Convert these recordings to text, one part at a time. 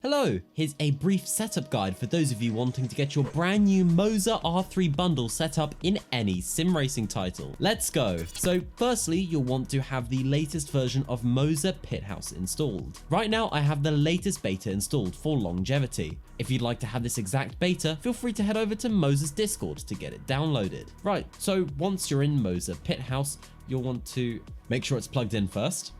Hello, here's a brief setup guide for those of you wanting to get your brand new MOZA R3 Bundle set up in any sim racing title. Let's go. So firstly, you'll want to have the latest version of MOZA Pit House installed. Right now, I have the latest beta installed for longevity. If you'd like to have this exact beta, feel free to head over to MOZA's Discord to get it downloaded. Right, so once you're in MOZA Pit House, you'll want to make sure it's plugged in first.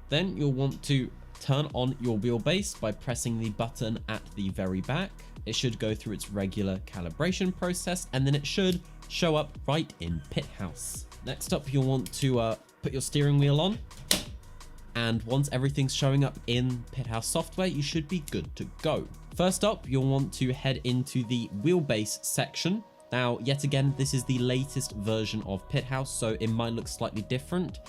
Then you'll want to turn on your wheelbase by pressing the button at the very back. It should go through its regular calibration process and then it should show up right in Pit House. Next up, you'll want to put your steering wheel on. And once everything's showing up in Pit House software, you should be good to go. First up, you'll want to head into the wheelbase section. Now, yet again, this is the latest version of Pit House, so it might look slightly different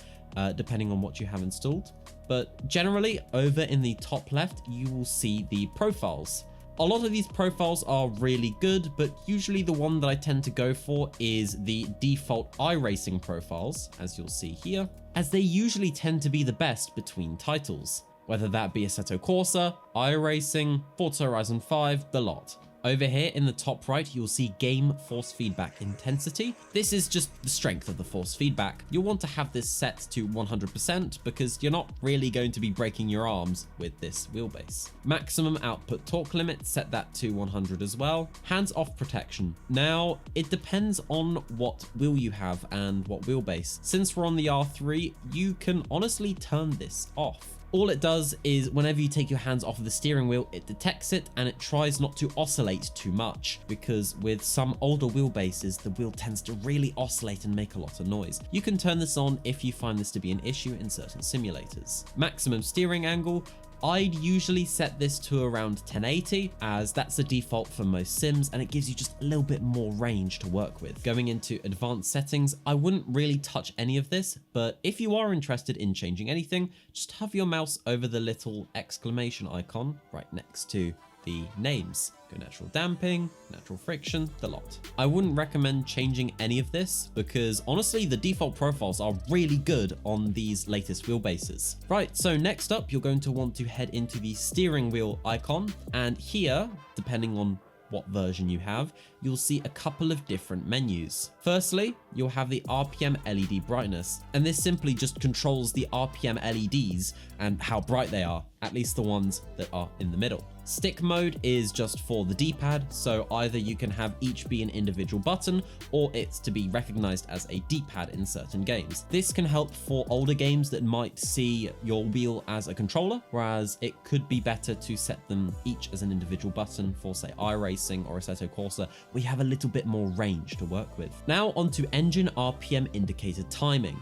depending on what you have installed. But generally, over in the top left, you will see the profiles. A lot of these profiles are really good, but usually the one that I tend to go for is the default iRacing profiles, as you'll see here, as they usually tend to be the best between titles, whether that be Assetto Corsa, iRacing, Forza Horizon 5, the lot. Over here in the top right, you'll see game force feedback intensity. This is just the strength of the force feedback. You'll want to have this set to 100% because you're not really going to be breaking your arms with this wheelbase. Maximum output torque limit, set that to 100 as well. Hands-off protection. Now, it depends on what wheel you have and what wheelbase. Since we're on the R3, you can honestly turn this off. All it does is whenever you take your hands off of the steering wheel, it detects it and it tries not to oscillate too much, because with some older wheelbases, the wheel tends to really oscillate and make a lot of noise. You can turn this on if you find this to be an issue in certain simulators. Maximum steering angle. I'd usually set this to around 1080, as that's the default for most sims and it gives you just a little bit more range to work with. Going into advanced settings, I wouldn't really touch any of this, but if you are interested in changing anything, just hover your mouse over the little exclamation icon right next to the names. Go natural damping, natural friction, the lot. I wouldn't recommend changing any of this because honestly, the default profiles are really good on these latest wheelbases. Right, so next up, you're going to want to head into the steering wheel icon. And here, depending on what version you have, you'll see a couple of different menus. Firstly, you'll have the RPM LED brightness, and this simply just controls the RPM LEDs and how bright they are, at least the ones that are in the middle. Stick mode is just for the D-pad, so either you can have each be an individual button or it's to be recognized as a D-pad in certain games. This can help for older games that might see your wheel as a controller, whereas it could be better to set them each as an individual button for, say, iRacing or Assetto Corsa, where you have a little bit more range to work with. Now onto engine RPM indicator timing.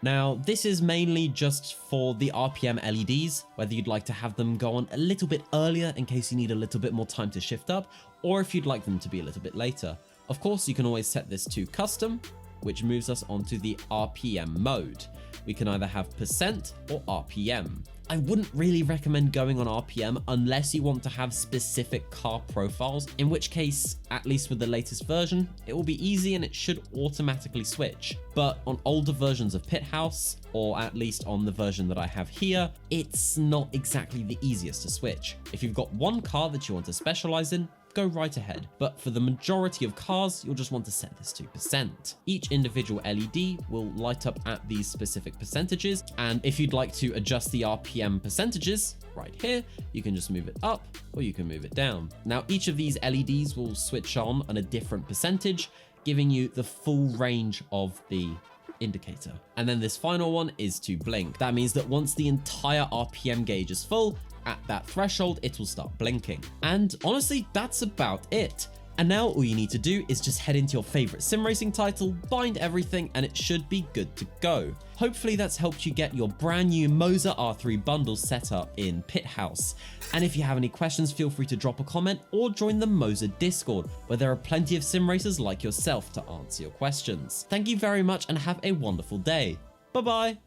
Now, this is mainly just for the RPM LEDs, whether you'd like to have them go on a little bit earlier in case you need a little bit more time to shift up, or if you'd like them to be a little bit later. Of course, you can always set this to custom, which moves us onto the RPM mode. We can either have percent or RPM. I wouldn't really recommend going on RPM unless you want to have specific car profiles, in which case, at least with the latest version, it will be easy and it should automatically switch. But on older versions of Pit House, or at least on the version that I have here, it's not exactly the easiest to switch. If you've got one car that you want to specialize in, go right ahead. But for the majority of cars, you'll just want to set this to percent. Each individual LED will light up at these specific percentages. And if you'd like to adjust the RPM percentages right here, you can just move it up or you can move it down. Now, each of these LEDs will switch on a different percentage, giving you the full range of the indicator. And then this final one is to blink. That means that once the entire RPM gauge is full, at that threshold, it will start blinking. And honestly, that's about it. And now all you need to do is just head into your favorite sim racing title, bind everything, and it should be good to go. Hopefully that's helped you get your brand new MOZA R3 Bundle set up in Pit House. And if you have any questions, feel free to drop a comment or join the MOZA Discord, where there are plenty of sim racers like yourself to answer your questions. Thank you very much and have a wonderful day. Bye-bye.